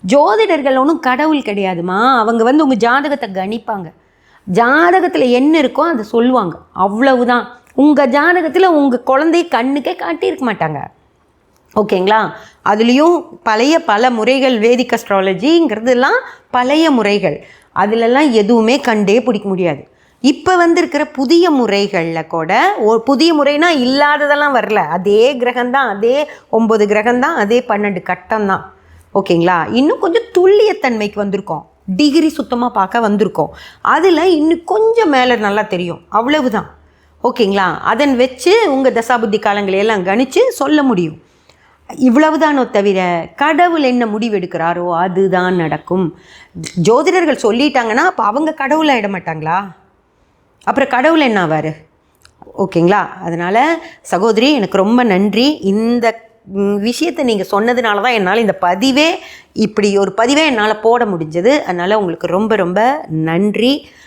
ஜோதிடர்கள் ஒன்றும் கடவுள் கிடையாதுமா. அவங்க வந்து உங்கள் ஜாதகத்தை கணிப்பாங்க. ஜாதகத்தில் என்ன இருக்கோ அதை சொல்லுவாங்க, அவ்வளவுதான். உங்கள் ஜாதகத்தில் உங்கள் குழந்தைய கண்ணுக்கே காட்டியிருக்க மாட்டாங்க. ஓகேங்களா? அதுலேயும் பல முறைகள், வேதிக் அஸ்ட்ராலஜிங்கிறதுலாம் பழைய முறைகள். அதிலெல்லாம் எதுவுமே கண்டே பிடிக்க முடியாது. இப்போ வந்திருக்கிற புதிய முறைகளில் கூட புதிய முறைனா இல்லாததெல்லாம் வரல. அதே கிரகம்தான், அதே 9 கிரகம்தான், அதே 12 கட்டம்தான். ஓகேங்களா? இன்னும் கொஞ்சம் துல்லியத்தன்மைக்கு வந்திருக்கோம், டிகிரி சுத்தமாக பார்க்க வந்திருக்கோம். அதில் இன்னும் கொஞ்சம் மேலே நல்லா தெரியும், அவ்வளவுதான். ஓகேங்களா? அதன் வச்சு உங்கள் தசாபுத்தி காலங்களையெல்லாம் கணித்து சொல்ல முடியும். இவ்வளவுதானோ தவிர கடவுள் என்ன முடிவெடுக்கிறாரோ அதுதான் நடக்கும். ஜோதிடர்கள் சொல்லிட்டாங்கன்னா அப்போ அவங்க கடவுளை ஆகிட மாட்டாங்களா? அப்புறம் கடவுள் என்ன ஆவார்? ஓகேங்களா? அதனால் சகோதரி, எனக்கு ரொம்ப நன்றி. இந்த விஷயத்தை நீங்கள் சொன்னதுனால தான் என்னால் இந்த பதிவே, இப்படி ஒரு பதிவே என்னால் போட முடிஞ்சது. அதனால் உங்களுக்கு ரொம்ப ரொம்ப நன்றி.